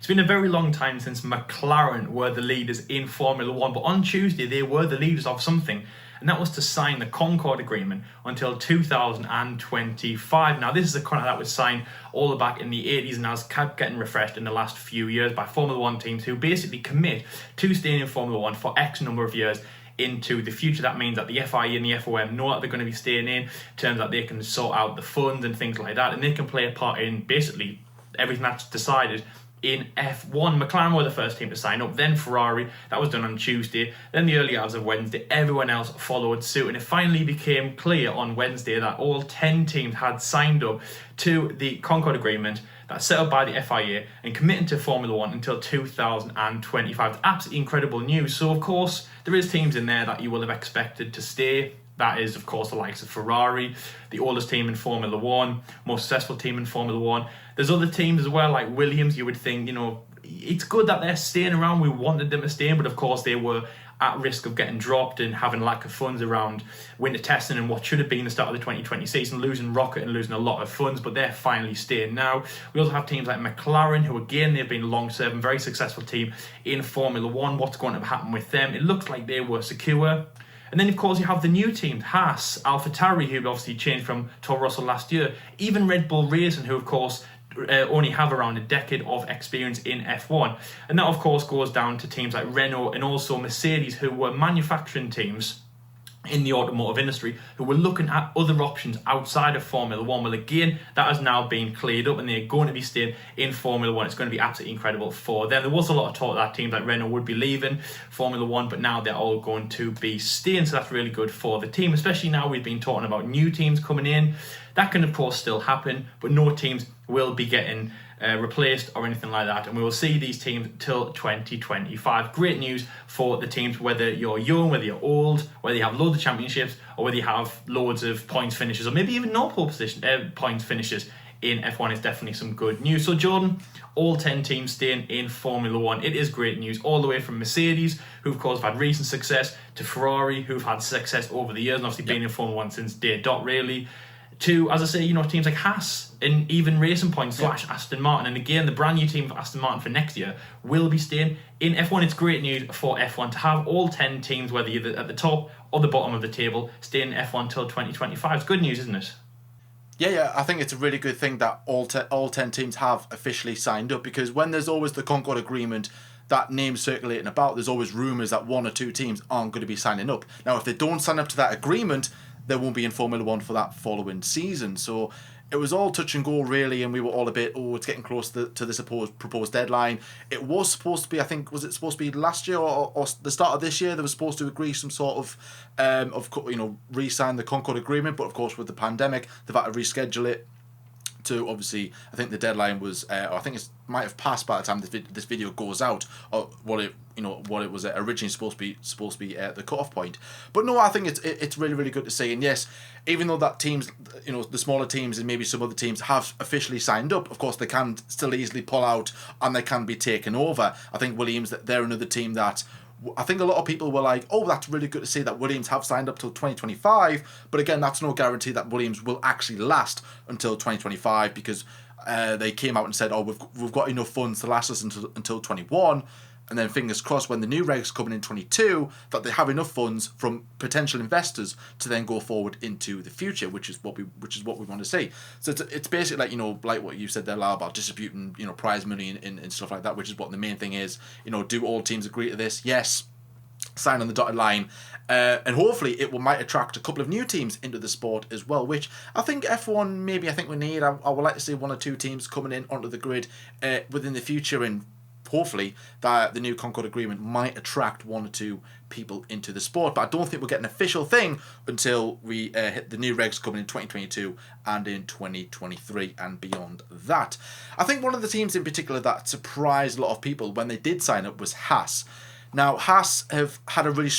It's been a very long time since McLaren were the leaders in Formula One, but on Tuesday they were the leaders of something, and that was to sign the Concorde agreement until 2025. Now, this is a contract that was signed all the back in the 80s and has kept getting refreshed in the last few years by Formula One teams who basically commit to staying in Formula One for X number of years into the future. That means that the FIA and the FOM know that they're going to be staying in terms that they can sort out the funds and things like that, and they can play a part in basically everything that's decided in F1. McLaren were the first team to sign up, then Ferrari. That was done on Tuesday, then the early hours of Wednesday. Everyone else followed suit, and it finally became clear on Wednesday that all 10 teams had signed up to the Concorde agreement that's set up by the FIA and committing to Formula One until 2025. It's absolutely incredible news. So of course there is teams in there that you will have expected to stay. That is, of course, the likes of Ferrari, the oldest team in Formula One, most successful team in Formula One. There's other teams as well, like Williams. You would think, it's good that they're staying around. We wanted them to stay, but of course they were at risk of getting dropped and having lack of funds around winter testing and what should have been the start of the 2020 season, losing Rocket and losing a lot of funds, but they're finally staying now. We also have teams like McLaren, who again, they've been long-serving, very successful team in Formula One. What's going to happen with them? It looks like they were secure. And then, of course, you have the new teams, Haas, AlphaTauri, who obviously changed from Toro Rosso last year, even Red Bull Racing, who, of course, only have around a decade of experience in F1. And that, of course, goes down to teams like Renault and also Mercedes, who were manufacturing teams in the automotive industry who were looking at other options outside of Formula One. Well, again, that has now been cleared up and they're going to be staying in Formula One. It's going to be absolutely incredible for them. There was a lot of talk that teams like Renault would be leaving Formula One, but now they're all going to be staying, so that's really good for the team, especially now we've been talking about new teams coming in. That can, of course, still happen, but no teams will be getting replaced or anything like that, and we will see these teams till 2025. Great news for the teams, whether you're young, whether you're old, whether you have loads of championships, or whether you have loads of points finishes, or maybe even no pole position points finishes in F1 is definitely some good news. So Jordan, all 10 teams staying in Formula One. It is great news, all the way from Mercedes, who of course have had recent success, to Ferrari, who've had success over the years and obviously been in Formula One since day dot really, to, as I say, teams like Haas and even Racing Point / Aston Martin. And again, the brand new team of Aston Martin for next year will be staying in F1. It's great news for F1 to have all 10 teams, whether you're at the top or the bottom of the table, staying in F1 till 2025. It's good news, isn't it? Yeah, I think it's a really good thing that all 10 teams have officially signed up, because when there's always the Concorde agreement, that name's circulating about, there's always rumours that one or two teams aren't going to be signing up. Now, if they don't sign up to that agreement, they won't be in Formula One for that following season. So it was all touch and go, really, and we were all a bit, it's getting close to the proposed deadline. It was supposed to be, I think, was it supposed to be last year or the start of this year? They were supposed to agree some sort of re-sign the Concorde agreement, but of course with the pandemic, they've had to reschedule it to, obviously, I think the deadline was, I think it might have passed by the time this video goes out, or what it was originally supposed to be the cutoff point. But no, I think it's really, really good to see. And yes, even though that teams, the smaller teams and maybe some other teams have officially signed up, of course they can still easily pull out and they can be taken over. I think Williams, they're another team that I think a lot of people were like, that's really good to see that Williams have signed up till 2025. But again, that's no guarantee that Williams will actually last until 2025, because they came out and said, we've got enough funds to last us until 21. And then fingers crossed, when the new regs come in 22, that they have enough funds from potential investors to then go forward into the future, which is what we want to see. So it's basically like what you said there, Lau, about distributing prize money and stuff like that, which is what the main thing is. Do all teams agree to this? Yes. Sign on the dotted line, and hopefully it might attract a couple of new teams into the sport as well, which I think F1 we need. I would like to see one or two teams coming in onto the grid within the future, and hopefully that the new Concorde agreement might attract one or two people into the sport. But I don't think we'll get an official thing until we hit the new regs coming in 2022 and in 2023 and beyond that. I think one of the teams in particular that surprised a lot of people when they did sign up was Haas. Now, Haas have had a really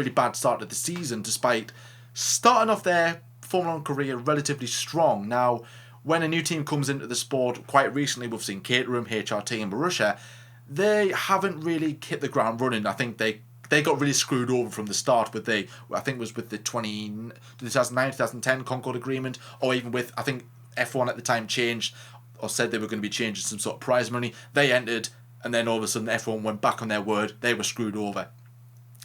bad start to the season, despite starting off their Formula 1 career relatively strong. Now, when a new team comes into the sport, quite recently we've seen Caterham, HRT and Borussia, they haven't really hit the ground running. I think they got really screwed over from the start with the 2009-2010 Concorde agreement, or even with, I think F1 at the time changed or said they were going to be changing some sort of prize money. They entered, and then all of a sudden everyone went back on their word. They were screwed over.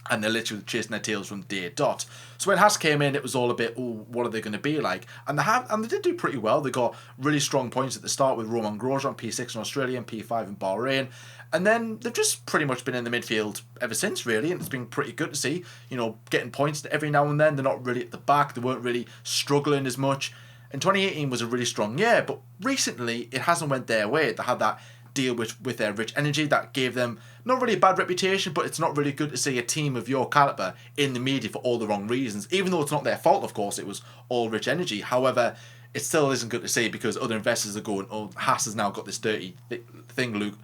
And they're literally chasing their tails from the day dot. So when Haas came in, it was all a bit, oh, what are they going to be like? And they did do pretty well. They got really strong points at the start with Romain Grosjean, P6 in Australia and P5 in Bahrain. And then they've just pretty much been in the midfield ever since, really. And it's been pretty good to see, getting points every now and then. They're not really at the back. They weren't really struggling as much. And 2018 was a really strong year. But recently, it hasn't went their way. They had that deal with their Rich Energy that gave them not really a bad reputation, but it's not really good to see a team of your caliber in the media for all the wrong reasons, even though it's not their fault. Of course, it was all Rich Energy. However, it still isn't good to see, because other investors are going, oh, Haas has now got this dirty thing,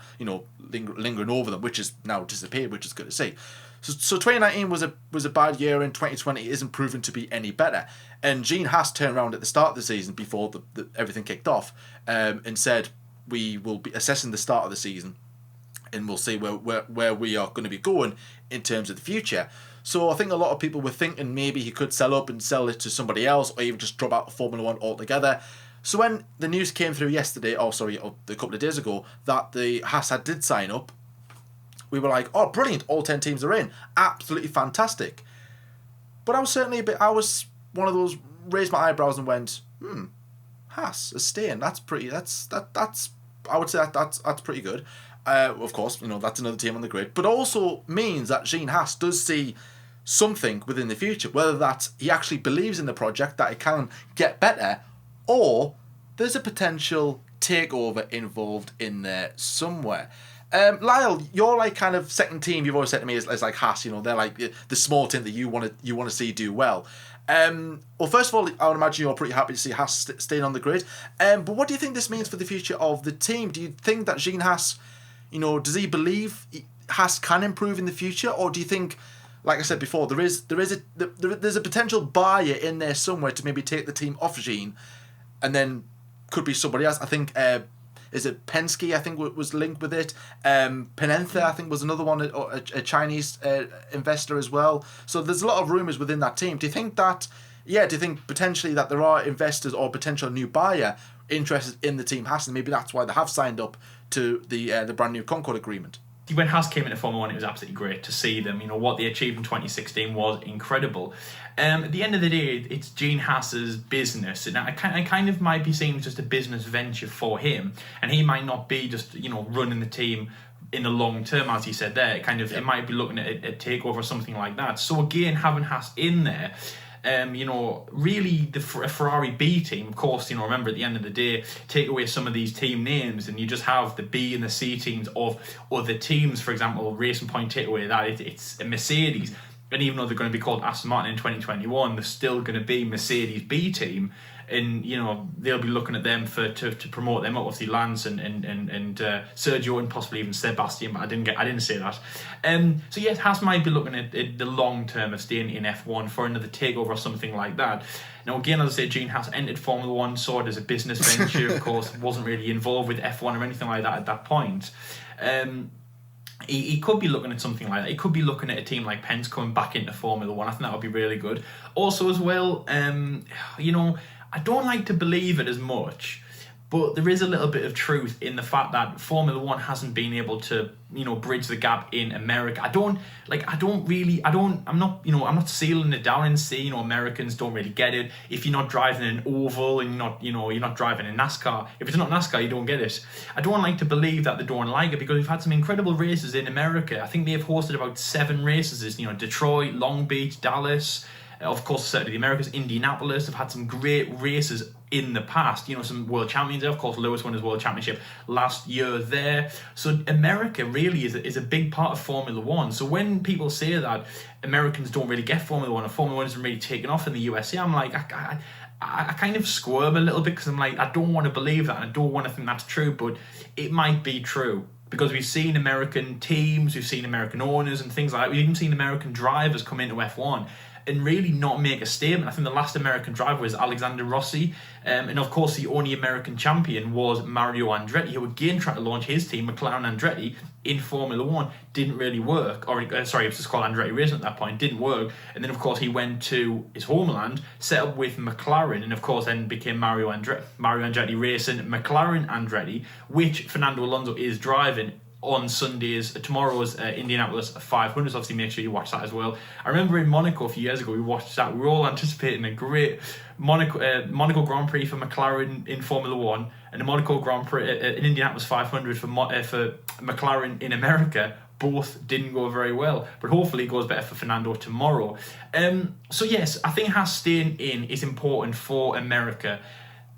lingering over them, which has now disappeared, which is good to see. So 2019 was a bad year, and 2020 isn't proven to be any better. And Gene Haas turned around at the start of the season, before everything kicked off, and said, we will be assessing the start of the season, and we'll see where we are going to be going in terms of the future. So I think a lot of people were thinking maybe he could sell up and sell it to somebody else, or even just drop out of Formula 1 altogether. So when the news came through yesterday, a couple of days ago, that the Haas did sign up, we were like, oh, brilliant, all 10 teams are in. Absolutely fantastic. But I was one of those, raised my eyebrows and went, Haas is staying. That's I would say that's pretty good. Of course, that's another team on the grid, but also means that Gene Haas does see something within the future, whether that he actually believes in the project, that it can get better, or there's a potential takeover involved in there somewhere. Lyle, you're like kind of second team. You've always said to me is like Haas. They're like the small team that you want to see do well. Well, first of all, I would imagine you're pretty happy to see Haas staying on the grid. But what do you think this means for the future of the team? Do you think that Gene Haas, does he believe Haas can improve in the future, or do you think, like I said before, there's a potential buyer in there somewhere to maybe take the team off Gene, and then could be somebody else? I think is it Penske? I think was linked with it. Penentha, I think, was another one, a Chinese investor as well. So there's a lot of rumours within that team. Do you think potentially that there are investors or potential new buyer interested in the team Haas, and maybe that's why they have signed up to the brand new Concorde agreement? When Haas came into Formula 1, it was absolutely great to see them. What they achieved in 2016 was incredible. At the end of the day, it's Gene Haas's business, and it kind of might be seen as just a business venture for him, and he might not be just running the team in the long term, as he said there. It might be looking at a takeover or something like that. So again, having Haas in there, really a Ferrari B team, of course, remember at the end of the day, take away some of these team names and you just have the B and the C teams of other teams. For example, Racing Point, take away that, it's a Mercedes. And even though they're going to be called Aston Martin in 2021, they're still going to be Mercedes B team. And they'll be looking at them to promote them up. Obviously, Lance and Sergio and possibly even Sebastian, but I didn't say that. So yes, Haas might be looking at the long term of staying in F1 for another takeover or something like that. Now again, as I say, Gene Haas entered Formula 1, saw it as a business venture. Of course, wasn't really involved with F1 or anything like that at that point. He could be looking at something like that. He could be looking at a team like Pence coming back into Formula 1. I think that would be really good. Also as well, I don't like to believe it as much, but there is a little bit of truth in the fact that Formula 1 hasn't been able to, bridge the gap in America. I'm not sealing it down and saying, Americans don't really get it. If you're not driving an oval and you're not driving a NASCAR, if it's not NASCAR, you don't get it. I don't like to believe that they don't like it, because we've had some incredible races in America. I think they've hosted about 7 races, Detroit, Long Beach, Dallas. Of course, certainly the Americas, Indianapolis have had some great races in the past. Some world champions there. Of course, Lewis won his world championship last year there. So America really is a big part of Formula 1. So when people say that Americans don't really get Formula 1 or Formula 1 isn't really taken off in the USA, I'm like, I kind of squirm a little bit, because I'm like, I don't want to believe that, and I don't want to think that's true, but it might be true. Because we've seen American teams, we've seen American owners and things like that. We've even seen American drivers come into F1. and really not make a statement. I think the last American driver was Alexander Rossi, and of course the only American champion was Mario Andretti, who again tried to launch his team, McLaren Andretti, in Formula One. Didn't really work, or sorry, it was just called Andretti Racing at that point, didn't work, and then of course he went to his homeland, set up with McLaren, and of course then became Mario Andretti Racing, McLaren Andretti, which Fernando Alonso is driving on Sundays. Tomorrow's Indianapolis 500, so obviously make sure you watch that as well. I remember in Monaco a few years ago we watched that. We were all anticipating a great Monaco Grand Prix for McLaren in Formula One, and the Monaco Grand Prix in Indianapolis 500 for McLaren in America. Both didn't go very well, but hopefully it goes better for Fernando tomorrow. So yes, I think Haas staying in is important for America,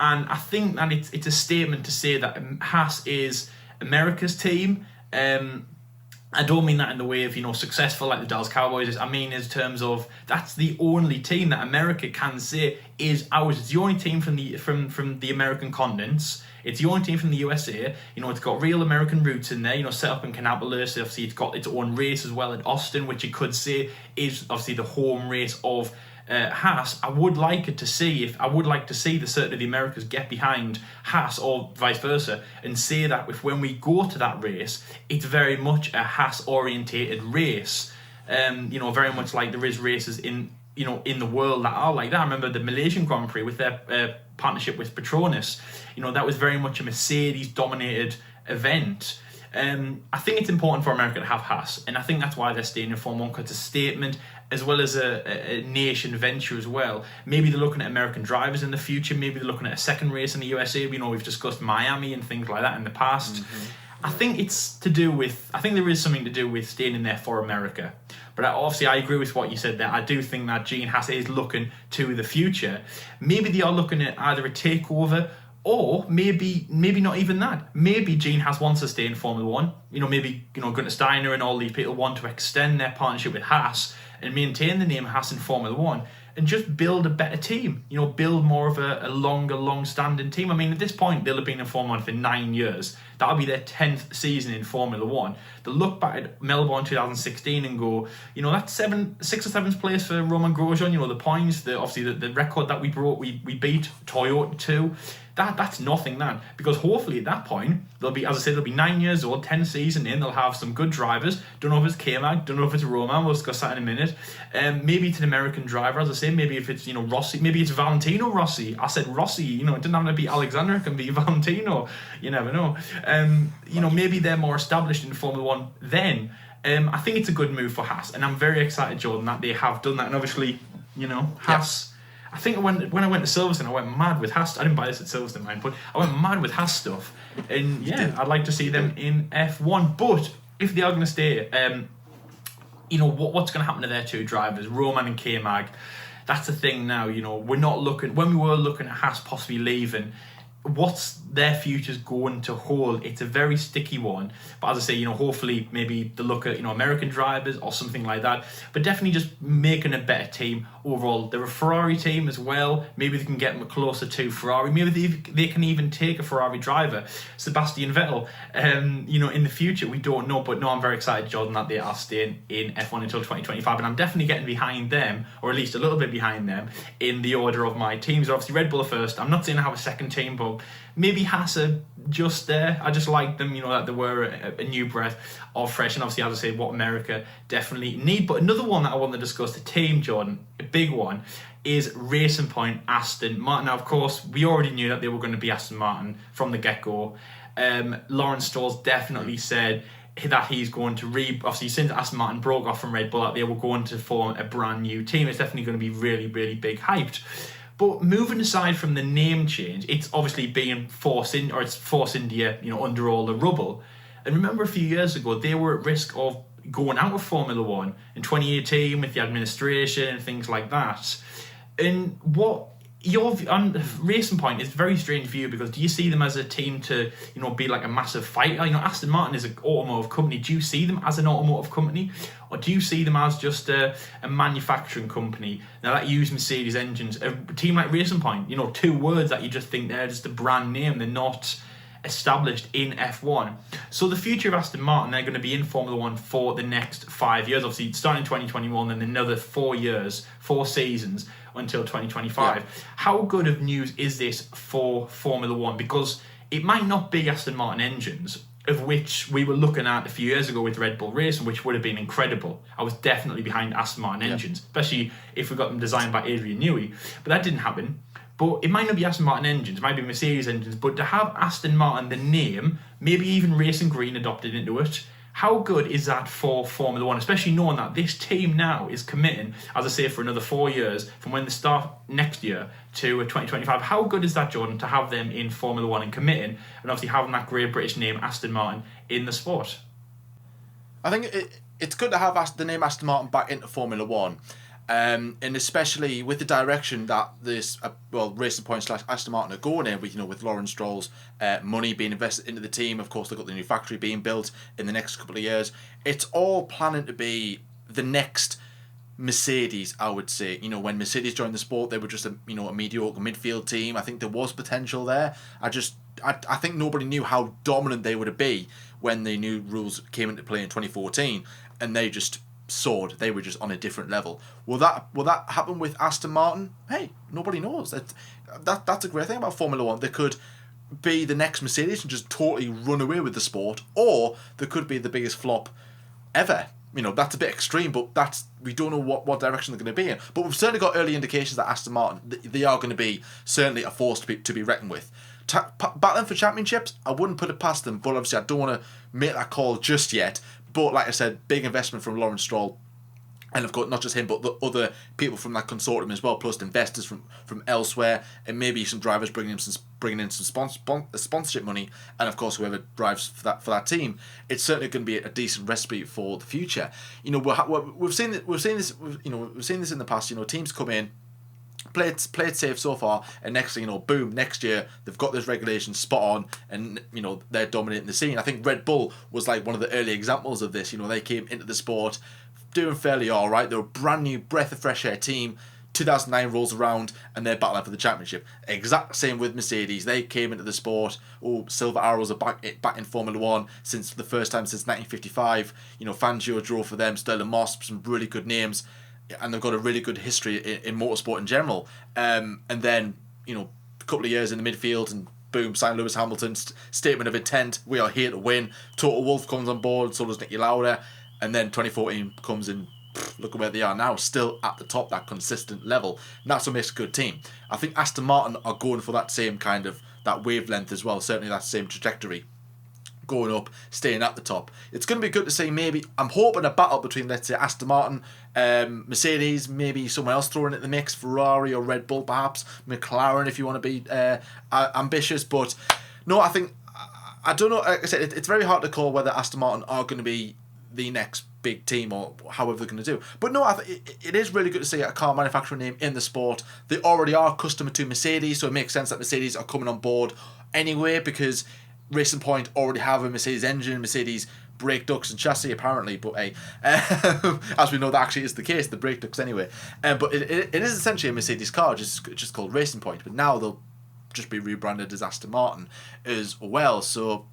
and I think that it's a statement to say that Haas is America's team. I don't mean that in the way of, successful like the Dallas Cowboys is. I mean in terms of that's the only team that America can say is ours. It's the only team from the American continents. It's the only team from the USA. It's got real American roots in there. Set up in Kannapolis. Obviously, it's got its own race as well at Austin, which you could say is obviously the home race of Haas. I would like to see the certain of the Americas get behind Haas or vice versa, and say that if when we go to that race, it's very much a Haas orientated race. Very much like there is races in the world that are like that. I remember the Malaysian Grand Prix with their partnership with Petronas. That was very much a Mercedes dominated event. I think it's important for America to have Haas, and I think that's why they're staying in Formula 1, because it's a statement as well as a nation venture as well. Maybe they're looking at American drivers in the future. Maybe they're looking at a second race in the USA. We've discussed Miami and things like that in the past. Mm-hmm. I think there is something to do with staying in there for America. But obviously I agree with what you said there. I do think that Gene Haas is looking to the future. Maybe they are looking at either a takeover, or maybe not even that. Maybe Gene Haas wants to stay in Formula One. Maybe Gunter Steiner and all these people want to extend their partnership with Haas and maintain the name Haas in Formula One and just build a better team. Build more of a long-standing team. I mean, at this point, they'll have been in Formula One for 9 years. That'll be their 10th season in Formula One. They'll look back at Melbourne 2016 and go, that's 6th or 7th place for Romain Grosjean. The points, the record that we broke, we beat Toyota too. That's nothing, that, because hopefully at that point they'll be 9 years old, 10 season in. They'll have some good drivers. Don't know if it's K-Mag, don't know if it's Roman. We'll discuss that in a minute. Maybe it's an American driver, as I say. Maybe if it's Rossi, maybe it's Valentino Rossi. I said Rossi. It didn't have to be Alexander. It can be Valentino. You never know. Maybe they're more established in Formula One then. I think it's a good move for Haas, and I'm very excited, Jordan, that they have done that. And obviously, Haas. Yeah. I think when I went to Silverstone, I went mad with Haas. I didn't buy this at Silverstone, mind, but I went mad with Haas stuff. And yeah, I'd like to see them in F1. But if they are going to stay, what's going to happen to their two drivers, Roman and K-Mag? That's the thing now. We're not looking. When we were looking at Haas possibly leaving, what's their future's going to hold? It's a very sticky one. But as I say, hopefully maybe they look at American drivers or something like that. But definitely just making a better team overall. They're a Ferrari team as well. Maybe they can get them closer to Ferrari. Maybe they can even take a Ferrari driver, Sebastian Vettel. In the future, we don't know. But no, I'm very excited, Jordan, that they are staying in F1 until 2025, and I'm definitely getting behind them, or at least a little bit behind them, in the order of my teams. Obviously, Red Bull are first. I'm not saying I have a second team, but maybe Haas are just there. I just like them, that they were a new breath of fresh. And obviously, as I say, what America definitely need. But another one that I want to discuss, the team, Jordan, a big one, is Racing Point Aston Martin. Now, of course, we already knew that they were going to be Aston Martin from the get-go. Lawrence Stroll's definitely said that he's going to obviously, since Aston Martin broke off from Red Bull, they were going to form a brand new team. It's definitely going to be really, really big hyped. But moving aside from the name change, it's obviously being Force India, under all the rubble. And remember a few years ago, they were at risk of going out of Formula One in 2018 with the administration and things like that. And what Racing Point is a very strange view, because do you see them as a team to, be like a massive fighter? Aston Martin is an automotive company. Do you see them as an automotive company? Or do you see them as just a manufacturing company now that use Mercedes engines? A team like Racing Point, 2 words that you just think they're just a brand name. They're not established in F1. So the future of Aston Martin, they're going to be in Formula 1 for the next 5 years. Obviously, starting in 2021 and another 4 years, 4 seasons until 2025. Yeah. How good of news is this for Formula 1? Because it might not be Aston Martin engines, of which we were looking at a few years ago with Red Bull Racing, which would have been incredible. I was definitely behind Aston Martin engines, especially if we got them designed by Adrian Newey. But that didn't happen. But it might not be Aston Martin engines, it might be Mercedes engines, but to have Aston Martin, the name, maybe even Racing Green adopted into it, how good is that for Formula 1, especially knowing that this team now is committing, as I say, for another 4 years, from when they start next year to 2025. How good is that, Jordan, to have them in Formula 1 and committing, and obviously having that great British name, Aston Martin, in the sport? I think it's good to have the name Aston Martin back into Formula 1. And especially with the direction that this Racing Point / Aston Martin are going in, with Lawrence Stroll's money being invested into the team. Of course, they've got the new factory being built in the next couple of years. It's all planning to be the next Mercedes, I would say. When Mercedes joined the sport, they were just a mediocre midfield team. I think there was potential there. I think nobody knew how dominant they would be when the new rules came into play in 2014, and they just soared. They were just on a different level. Will that happen with Aston Martin? Hey, nobody knows. That's a great thing about Formula 1. They could be the next Mercedes and just totally run away with the sport, or they could be the biggest flop ever. That's a bit extreme, but we don't know what direction they're going to be in. But we've certainly got early indications that Aston Martin, they are going to be certainly a force to be reckoned with. Battling for championships, I wouldn't put it past them, but obviously I don't want to make that call just yet. But like I said, big investment from Lawrence Stroll, and of course not just him, but the other people from that consortium as well, plus investors from elsewhere, and maybe some drivers bringing in some sponsorship money, and of course whoever drives for that team. It's certainly going to be a decent recipe for the future. We've seen this in the past. Teams come in, play it safe so far, and next thing boom, next year they've got those regulations spot on, and they're dominating the scene. I think Red Bull was like one of the early examples of this. They came into the sport doing fairly all right. They're a brand new breath of fresh air team. 2009 rolls around and they're battling for the championship. Exact same with Mercedes. They came into the sport. Silver Arrows are back in Formula 1 since the first time since 1955. Fangio drove for them. Sterling Moss, some really good names. And they've got a really good history in motorsport in general. And then, a couple of years in the midfield, and boom, sign Lewis Hamilton, statement of intent, we are here to win. Toto Wolff comes on board, so does Nicky Lauda. And then 2014 comes in, look at where they are now, still at the top, that consistent level. And that's what makes a good team. I think Aston Martin are going for that same kind of, that wavelength as well, certainly that same trajectory. Going up, staying at the top. It's going to be good to see, maybe, I'm hoping a battle between, let's say, Aston Martin, Mercedes, maybe someone else throwing in the mix, Ferrari or Red Bull perhaps, McLaren if you want to be ambitious. But no, I don't know, like I said, it's very hard to call whether Aston Martin are going to be the next big team or however they're going to do. But no, it is really good to see a car manufacturing name in the sport. They already are customer to Mercedes, so it makes sense that Mercedes are coming on board anyway, because Racing Point already have a Mercedes engine, Mercedes brake ducts and chassis apparently, but hey, as we know that actually is the case, the brake ducts anyway. But it is essentially a Mercedes car, just called Racing Point, but now they'll just be rebranded as Aston Martin as well. So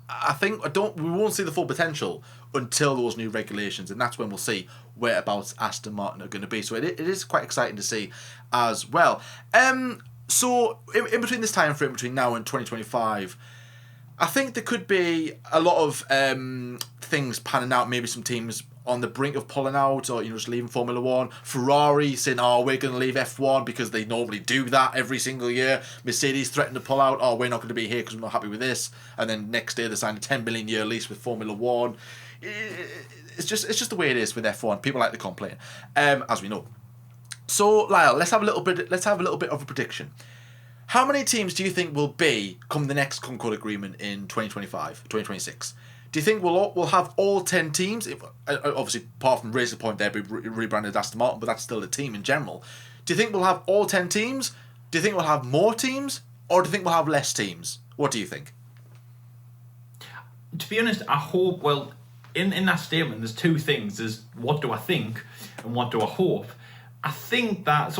I think we won't see the full potential until those new regulations, and that's when we'll see whereabouts Aston Martin are going to be. So it is quite exciting to see as well. So in between this time frame, between now and 2025, I think there could be a lot of things panning out. Maybe some teams on the brink of pulling out, or just leaving Formula 1. Ferrari saying, we're going to leave F1 because they normally do that every single year. Mercedes threatened to pull out. We're not going to be here because we're not happy with this. And then next day they signed a 10 billion year lease with Formula 1. It's just the way it is with F1. People like to complain, as we know. So Lyle, let's have a little bit of a prediction. How many teams do you think will be come the next Concorde Agreement in 2025, 2026? Do you think we'll have all 10 teams? Obviously, apart from Racing Point, they'll be rebranded Aston Martin, but that's still a team in general. Do you think we'll have all 10 teams? Do you think we'll have more teams? Or do you think we'll have less teams? What do you think? To be honest, I hope, in that statement, there's two things. There's what do I think and what do I hope. I think that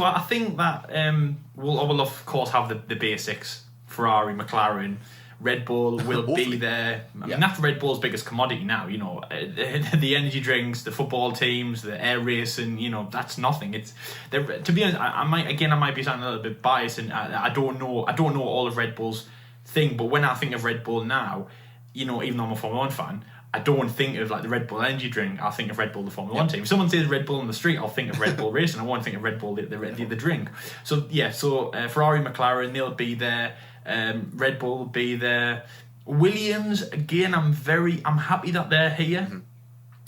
we'll of course have the basics, Ferrari, McLaren, Red Bull will be Hopefully. there. I mean, that's Red Bull's biggest commodity now. You know, the energy drinks, the football teams, the air racing. You know, that's nothing. It's to be honest. I might be sounding a little bit biased, and I don't know all of Red Bull's thing. But when I think of Red Bull now, you know, even though I'm a Formula 1 fan, I don't think of like the Red Bull energy drink. I'll think of Red Bull, the Formula 1 team. If someone says Red Bull on the street, I'll think of Red Bull racing. I won't think of Red Bull, the drink. So yeah, Ferrari, McLaren, they'll be there. Red Bull will be there. Williams, again, I'm happy that they're here. Mm-hmm.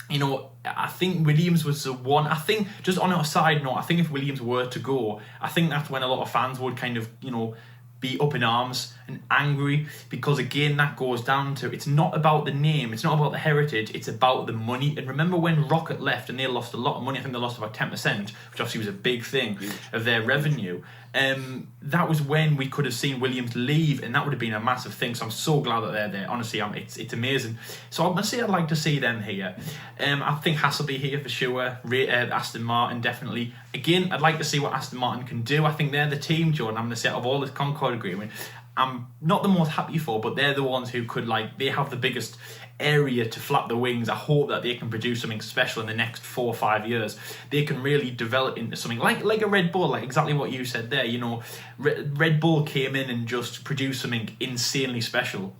You know, I think Williams was the one. I think, just on a side note, I think if Williams were to go, I think that's when a lot of fans would kind of, you know, be up in arms and angry, because again, that goes down to, it's not about the name, it's not about the heritage, it's about the money. And remember when Rocket left and they lost a lot of money, I think they lost about 10%, which obviously was a big thing of their revenue. That was when we could have seen Williams leave, and that would have been a massive thing. So I'm so glad that they're there. Honestly, it's amazing. So I'm gonna say I'd like to see them here. I think Haas will be here for sure. Aston Martin definitely. Again, I'd like to see what Aston Martin can do. I think they're the team, Jordan. I'm gonna say, out of all this Concorde agreement, I'm not the most happy for, but they're the ones who could, like, they have the biggest area to flap the wings. I hope that they can produce something special in the next 4 or 5 years. They can really develop into something like a Red Bull, like exactly what you said there. You know, Red Bull came in and just produced something insanely special.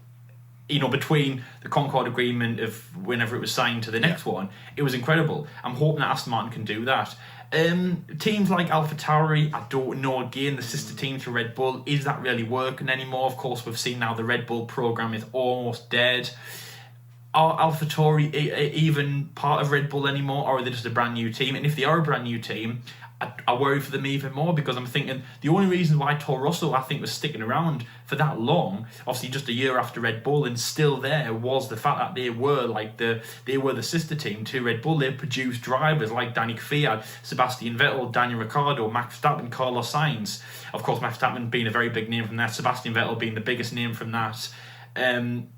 You know, between the Concorde agreement of whenever it was signed to the next one, it was incredible. I'm hoping that Aston Martin can do that. Teams like AlphaTauri, I don't know, again, the sister team to Red Bull, is that really working anymore? Of course, we've seen now the Red Bull program is almost dead. Are AlphaTauri even part of Red Bull anymore, or are they just a brand new team? And if they are a brand new team, I worry for them even more, because I'm thinking the only reason why Toro Rosso, I think, was sticking around for that long, obviously just a year after Red Bull and still there, was the fact that they were the sister team to Red Bull. They produced drivers like Danny Kvyat, Sebastian Vettel, Daniel Ricciardo, Max Verstappen, Carlos Sainz. Of course, Max Verstappen being a very big name from that, Sebastian Vettel being the biggest name from that.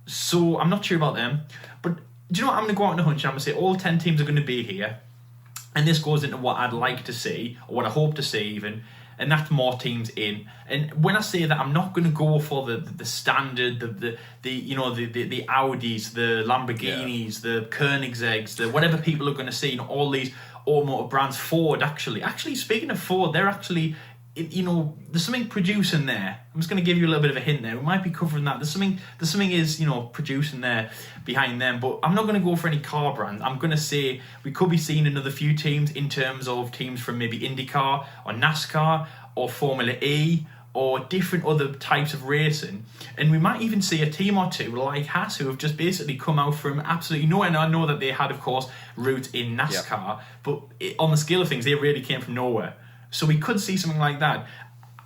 So I'm not sure about them, but do you know what? I'm going to go out on a hunch and I'm going to say all 10 teams are going to be here. And this goes into what I'd like to see, or what I hope to see even, and that's more teams in. And when I say that, I'm not going to go for the standard, the Audis, the Lamborghinis, the Koenigsegg's, the whatever people are going to see, you know, all these automotive brands. Ford, actually, speaking of Ford, they're actually, you know, there's something producing there. I'm just going to give you a little bit of a hint there. We might be covering that. There's something is, you know, producing there behind them. But I'm not going to go for any car brand. I'm going to say we could be seeing another few teams in terms of teams from maybe IndyCar or NASCAR or Formula E or different other types of racing. And we might even see a team or two like Haas, who have just basically come out from absolutely nowhere. And I know that they had, of course, roots in NASCAR, but on the scale of things, they really came from nowhere. So we could see something like that.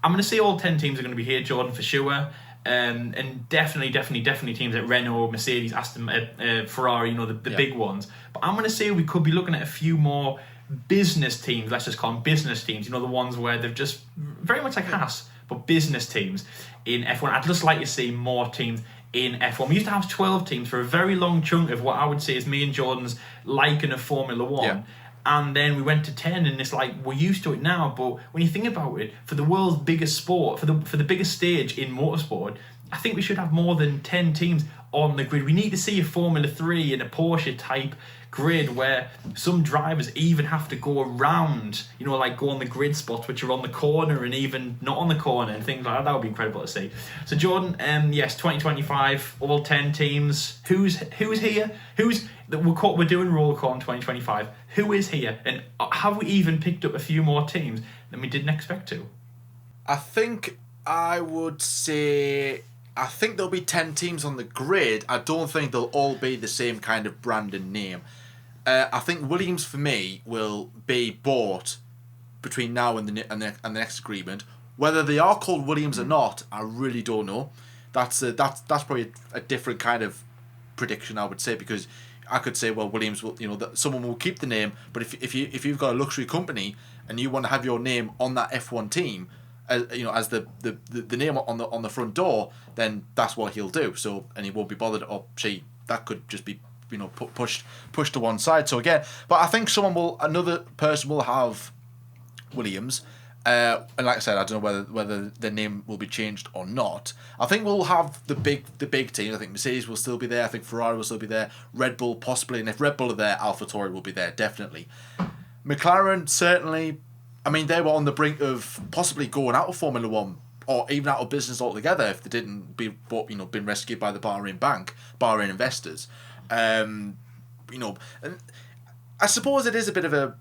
I'm going to say all 10 teams are going to be here, Jordan, for sure. And definitely teams like Renault, Mercedes, Aston, Ferrari, you know, the big ones. But I'm going to say we could be looking at a few more business teams, let's just call them business teams, you know, the ones where they've just, very much like Haas, but business teams in F1. I'd just like to see more teams in F1. We used to have 12 teams for a very long chunk of what I would say is me and Jordan's liking of Formula 1. Yeah. And then we went to 10, and it's like, we're used to it now. But when you think about it, for the world's biggest sport, for the biggest stage in motorsport, I think we should have more than 10 teams on the grid. We need to see a Formula 3 and a Porsche type grid where some drivers even have to go around, you know, like go on the grid spots which are on the corner and even not on the corner and things like that. That would be incredible to see. So Jordan, yes, 2025, all 10 teams. Who's here? We're doing roll call in 2025. Who is here? And have we even picked up a few more teams than we didn't expect to? I think there'll be 10 teams on the grid. I don't think they'll all be the same kind of brand and name. I think Williams, for me, will be bought between now and the next agreement. Whether they are called Williams or not, I really don't know. That's probably a different kind of prediction, I would say, because I could say, well, Williams will, you know, that someone will keep the name, but if you've got a luxury company and you want to have your name on that F1 team, you know, as the name on the front door, then that's what he'll do. So, and he won't be bothered, or that could just be, you know, pushed to one side. So again, but I think another person will have Williams, And like I said, I don't know whether the name will be changed or not. I think we'll have the big teams. I think Mercedes will still be there. I think Ferrari will still be there. Red Bull possibly, and if Red Bull are there, AlphaTauri will be there definitely. McLaren certainly. I mean, they were on the brink of possibly going out of Formula One or even out of business altogether if they didn't been rescued by the Bahrain investors. And I suppose it is a bit of a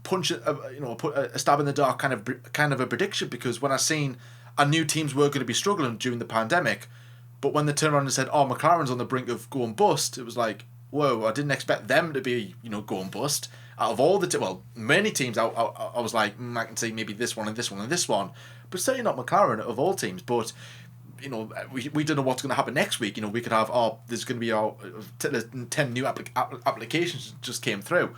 punch, a stab in the dark kind of a prediction, because when I seen I knew teams were going to be struggling during the pandemic, but when they turned around and said, "Oh, McLaren's on the brink of going bust," it was like, whoa! I didn't expect them to be going bust. Out of all many teams, I was like, I can see maybe this one and this one and this one, but certainly not McLaren of all teams. But we don't know what's going to happen next week. We could have there's going to be 10 new applications just came through.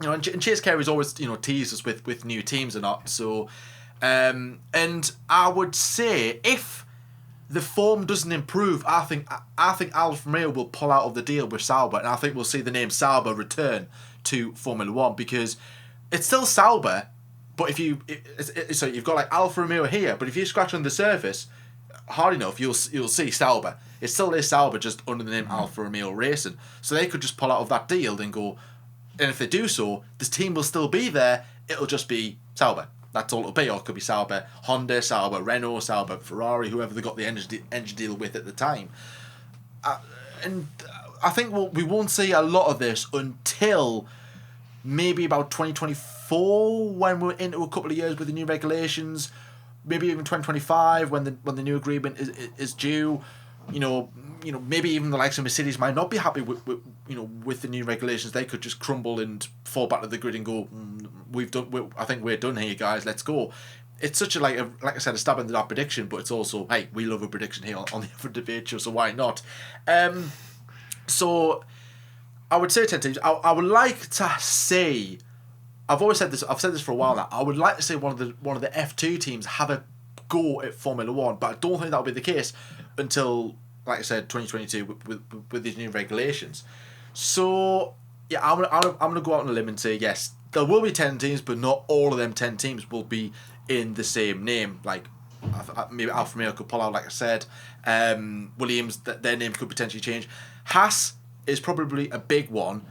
And Chase Carey's always teased us with new teams or not. So, and I would say if the form doesn't improve, I think Alfa Romeo will pull out of the deal with Sauber, and I think we'll see the name Sauber return to Formula One, because it's still Sauber, but so you've got like Alfa Romeo here, but if you scratch on the surface hard enough, you'll see Sauber. It still is Sauber, just under the name Alfa Romeo Racing. So they could just pull out of that deal and go. And if they do so, this team will still be there. It'll just be Sauber. That's all it'll be. Or it could be Sauber Honda, Sauber Renault, Sauber Ferrari, whoever they got the engine deal with at the time. And I think we won't see a lot of this until maybe about 2024, when we're into a couple of years with the new regulations. Maybe even 2025, when the new agreement is due. Maybe even the likes of Mercedes might not be happy with the new regulations. They could just crumble and fall back to the grid and go, I think we're done here, guys. Let's go. It's such like I said, a stab in the dark prediction, but it's also, hey, we love a prediction here on the F1 Debate Show, so why not? So I would say 10 teams. I would like to say, I've always said this. I've said this for a while now. I would like to say one of the F2 teams have a go at Formula One, but I don't think that'll be the case until, like I said, 2022 with these new regulations. So yeah, I'm gonna go out on a limb and say yes, there will be 10 teams, but not all of them 10 teams will be in the same name. Like maybe Alfa Romeo could pull out, like I said. Williams, their name could potentially change. Haas is probably a big one.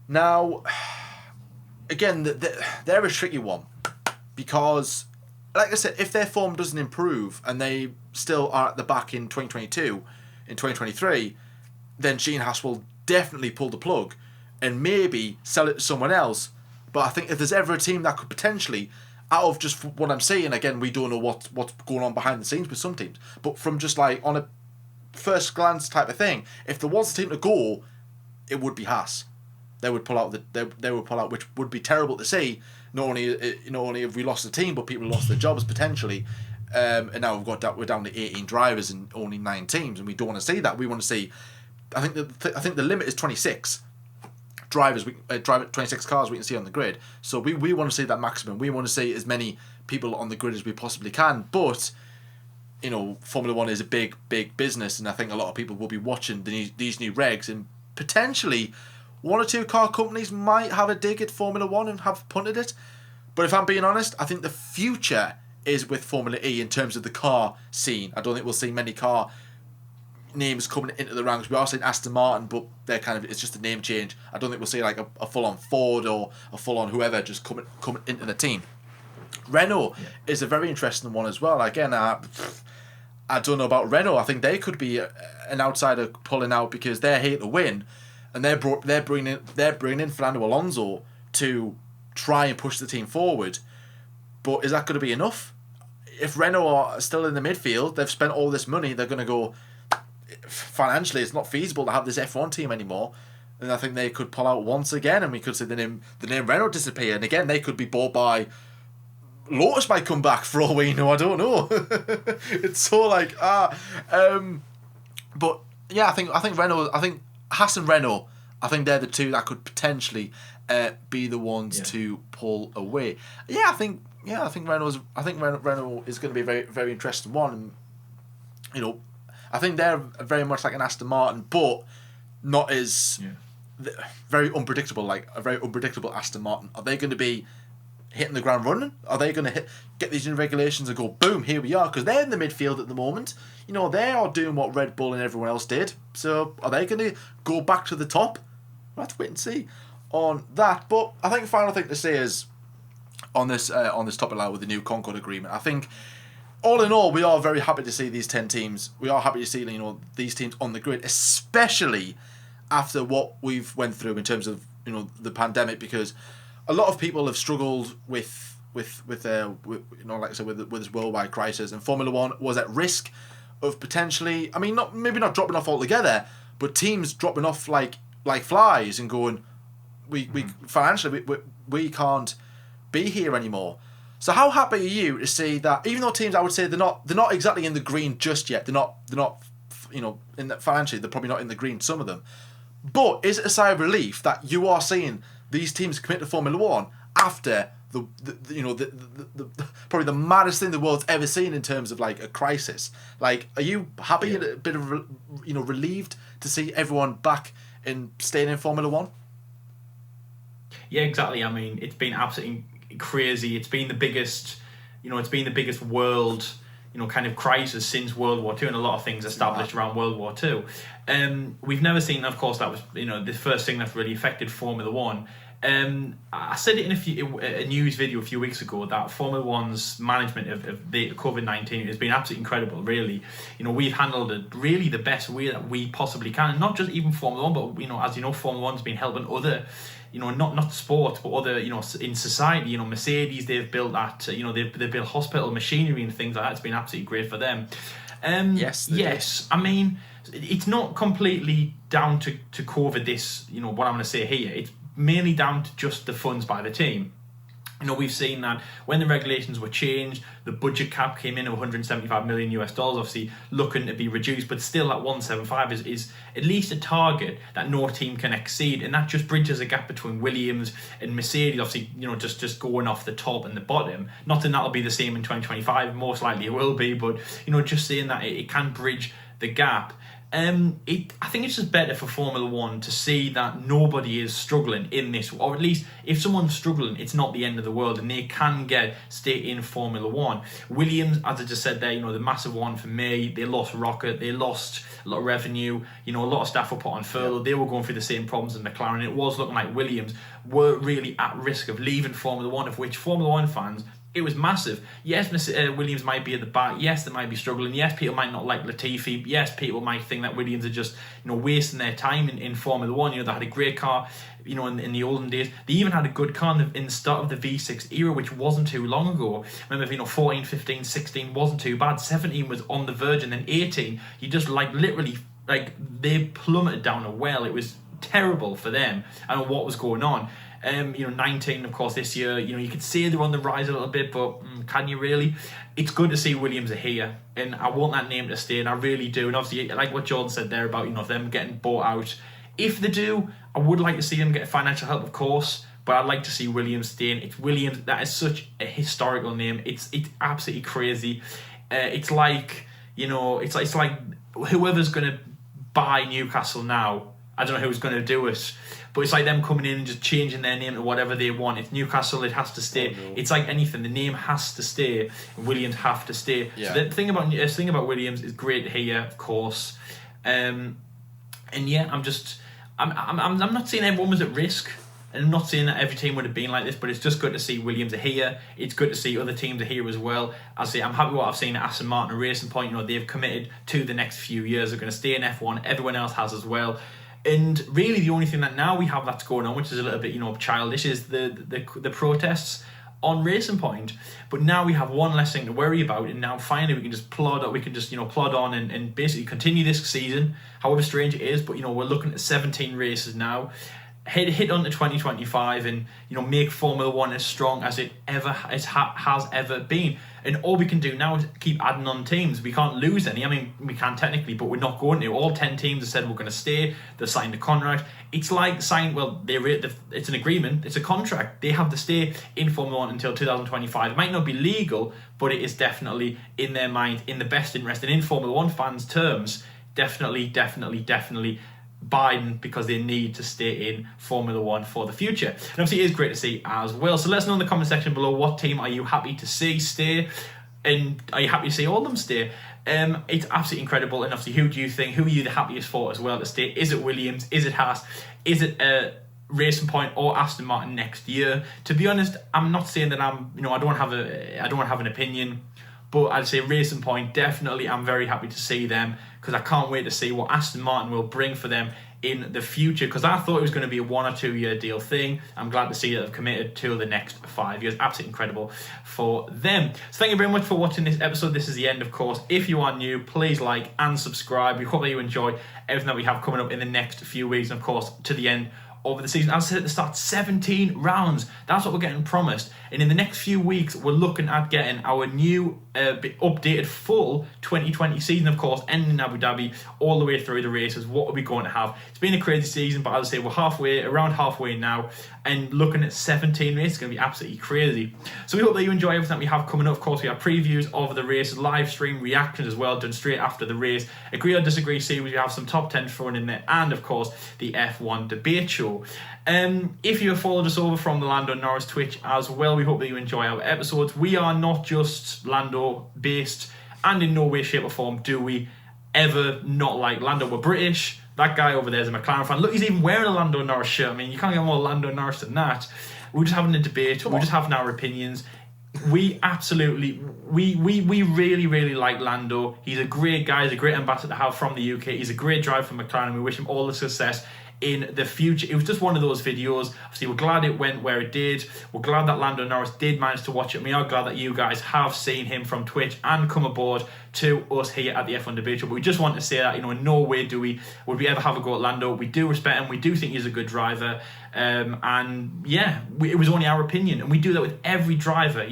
Now, again, they're a tricky one, because, like I said, if their form doesn't improve and they still are at the back in 2022, in 2023, then Gene Haas will definitely pull the plug and maybe sell it to someone else. But I think if there's ever a team that could potentially, out of just what I'm saying, again, we don't know what's going on behind the scenes with some teams, but from just like on a first glance type of thing, if there was a team to go, it would be Haas. They would pull out which would be terrible to see. Not only have we lost the team, but people lost their jobs potentially. And now we're down to 18 drivers and only 9 teams, and we don't want to see that. We want to see. I think the limit is 26 drivers. 26 cars we can see on the grid. So we want to see that maximum. We want to see as many people on the grid as we possibly can. But Formula One is a big business, and I think a lot of people will be watching these new regs, and potentially one or two car companies might have a dig at Formula One and have punted it. But if I'm being honest, I think the future is with Formula E in terms of the car scene. I don't think we'll see many car names coming into the ranks. We are seeing Aston Martin, but it's just a name change. I don't think we'll see like a full-on Ford or a full-on whoever just coming into the team. Renault is a very interesting one as well. Again, I don't know about Renault. I think they could be an outsider pulling out, because they're here to win. And they're bringing in Fernando Alonso to try and push the team forward. But is that going to be enough? If Renault are still in the midfield, they've spent all this money, they're going to go, financially it's not feasible to have this F1 team anymore. And I think they could pull out once again, and we could see the name Renault disappear. And again, they could be bought by Lotus, might come back for all we know. I don't know. It's so like but yeah, I think Renault. I think Haas and Renault, I think they're the two that could potentially be the ones to pull away. I think Renault is going to be a very, very interesting one. And, I think they're very much like an Aston Martin, but not as very unpredictable, like a very unpredictable Aston Martin. Are they going to be hitting the ground running? Are they going to get these new regulations and go, boom, here we are? Because they're in the midfield at the moment. You know, they are doing what Red Bull and everyone else did. So are they going to go back to the top? We'll have to wait and see on that. But I think the final thing to say is on this topic now with the new Concorde agreement, I think all in all, we are very happy to see these 10 teams. We are happy to see, you know, these teams on the grid, especially after what we've went through in terms of, you know, the pandemic, because a lot of people have struggled with you know, like I said, with this worldwide crisis, and Formula One was at risk of potentially, I mean, maybe not dropping off altogether, but teams dropping off like flies and going, we financially we can't be here anymore. So how happy are you to see that, even though teams, I would say they're not exactly in the green just yet, they're not you know, in that financially they're probably not in the green, some of them, but is it a sigh of relief that you are seeing these teams commit to Formula One after the probably the maddest thing the world's ever seen in terms of like a crisis? Like, are you happy and a bit of, you know, relieved to see everyone back in staying in Formula One? Yeah, exactly. I mean, it's been absolutely crazy. It's been the biggest, you know, world, you know, kind of crisis since World War II, and a lot of things established around World War II. We've never seen, of course, that was, you know, the first thing that really affected Formula One. I said it in a news video a few weeks ago that Formula One's management of the COVID-19 has been absolutely incredible, really. You know, we've handled it really the best way that we possibly can, and not just even Formula One, but, you know, as you know, Formula One's been helping other, you know, not sports, but other, you know, in society. You know, Mercedes, they've built that, you know, they've built hospital machinery and things like that. It's been absolutely great for them. Yes. I mean, it's not completely down to COVID, this, you know, what I'm going to say here. It's mainly down to just the funds by the team. You know, we've seen that when the regulations were changed, the budget cap came in at $175 million US, obviously looking to be reduced, but still that 175 is at least a target that no team can exceed, and that just bridges a gap between Williams and Mercedes, obviously, you know, just going off the top and the bottom. Not that that'll be the same in 2025, most likely it will be, but, you know, just saying that it can bridge the gap. I think it's just better for Formula One to see that nobody is struggling in this, or at least if someone's struggling, it's not the end of the world, and they can stay in Formula One. Williams, as I just said there, you know, the massive one for me, they lost Rocket, they lost a lot of revenue, you know, a lot of staff were put on furlough, they were going through the same problems as McLaren. It was looking like Williams were really at risk of leaving Formula One, of which Formula One fans, it was massive. Yes, Williams might be at the back. Yes, they might be struggling. Yes, people might not like Latifi. Yes, people might think that Williams are just, you know, wasting their time in Formula One. You know, they had a great car, you know, in the olden days. They even had a good car in the start of the V6 era, which wasn't too long ago. Remember, you know, 14, 15, 16 wasn't too bad. 17 was on the verge, and then 18, you just like literally, like, they plummeted down a well. It was terrible for them. I don't know what was going on. You know, 19, of course, this year, you know, you could see they're on the rise a little bit, but can you really? It's good to see Williams are here, and I want that name to stay, and I really do. And obviously, like what Jordan said there about, you know, them getting bought out. If they do, I would like to see them get financial help, of course, but I'd like to see Williams staying. It's Williams, that is such a historical name. It's absolutely crazy. It's like, you know, it's like whoever's going to buy Newcastle now, I don't know who's going to do it, but it's like them coming in and just changing their name to whatever they want. It's Newcastle, it has to stay. Oh, no. It's like anything, the name has to stay, and Williams have to stay. Yeah. So the thing about Williams is great to hear, of course. And yeah, I'm not saying everyone was at risk, and I'm not saying that every team would have been like this, but it's just good to see Williams are here. It's good to see other teams are here as well. I'm happy what I've seen at Aston Martin and Racing Point. You know, they've committed to the next few years. They're going to stay in F1. Everyone else has as well. And really, the only thing that now we have that's going on, which is a little bit, you know, childish, is the protests on Racing Point. But now we have one less thing to worry about, and now finally we can just plod on and basically continue this season, however strange it is. But, you know, we're looking at 17 races now, hit on to 2025, and, you know, make Formula One as strong as it has ever been. And all we can do now is keep adding on teams. We can't lose any. I mean, we can technically, but we're not going to. All 10 teams have said we're going to stay. They've signed a contract. It's like saying, well, it's an agreement. It's a contract. They have to stay in Formula One until 2025. It might not be legal, but it is definitely in their mind, in the best interest. And in Formula One fans' terms, definitely Biden because they need to stay in Formula One for the future. And obviously it is great to see as well. So let us know in the comment section below, what team are you happy to see stay? And are you happy to see all of them stay? It's absolutely incredible. And obviously, who do you think? Who are you the happiest for as well to stay? Is it Williams? Is it Haas? Is it Racing Point or Aston Martin next year? To be honest, I'm not saying that I don't have an opinion, but I'd say Racing Point definitely. I'm very happy to see them because I can't wait to see what Aston Martin will bring for them in the future, because I thought it was going to be a 1 or 2 year deal thing. I'm glad to see that they've committed to the next 5 years. Absolutely incredible for them. So thank you very much for watching this episode. This is the end, of course. If you are new, please like and subscribe. We hope that you enjoy everything that we have coming up in the next few weeks, and of course to the end over the season. As I said at the start, 17 rounds. That's what we're getting promised. And in the next few weeks, we're looking at getting our new updated full 2020 season, of course, ending in Abu Dhabi all the way through the races. What are we going to have? It's been a crazy season, but as I say, we're around halfway now, and looking at 17 races is going to be absolutely crazy. So we hope that you enjoy everything that we have coming up. Of course, we have previews of the races, live stream reactions as well, done straight after the race. Agree or disagree series, we have some top 10 thrown in there, and of course, the F1 debate show. If you have followed us over from the Lando Norris Twitch as well, we hope that you enjoy our episodes. We are not just Lando based, and in no way, shape or form do we ever not like Lando. We're British. That guy over there is a McLaren fan. Look, he's even wearing a Lando Norris shirt. I mean, you can't get more Lando Norris than that. We're just having a debate. We're just having our opinions. We absolutely, we really, really like Lando. He's a great guy. He's a great ambassador to have from the UK. He's a great driver for McLaren. We wish him all the success in the future. It was just one of those videos. Obviously, we're glad it went where it did. We're glad that Lando Norris did manage to watch it. We are glad that you guys have seen him from Twitch and come aboard to us here at the F1 Debate Show. But we just want to say that, in no way would we ever have a go at Lando. We do respect him. We do think he's a good driver. And yeah, it was only our opinion, and we do that with every driver.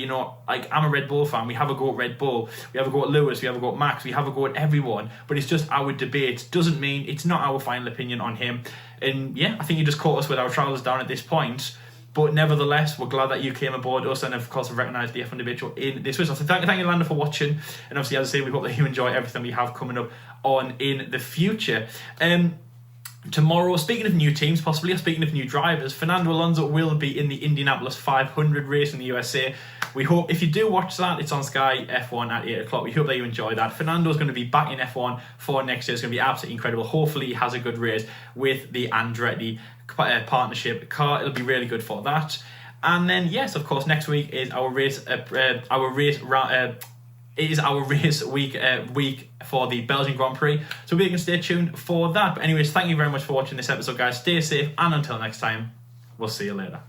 Like, I'm a Red Bull fan. We have a go at Red Bull. We have a go at Lewis. We have a go at Max. We have a go at everyone. But it's just our debate. Doesn't mean it's not our final opinion on him. And yeah, I think you just caught us with our trousers down at this point. But nevertheless, we're glad that you came aboard us, and of course, have recognised the F1 Debate Show in this way. So thank you, Lando, for watching. And obviously, as I say, we hope that you enjoy everything we have coming up on in the future. Tomorrow, speaking of new teams, possibly, or speaking of new drivers, Fernando Alonso will be in the Indianapolis 500 race in the USA. We hope, if you do watch that, it's on Sky F1 at 8 o'clock. We hope that you enjoy that. Fernando's going to be back in F1 for next year. It's going to be absolutely incredible. Hopefully, he has a good race with the Andretti partnership car. It'll be really good for that. And then, yes, of course, next week is our race week for the Belgian Grand Prix, so we can stay tuned for that. But anyways, thank you very much for watching this episode, guys. Stay safe, and until next time, we'll see you later.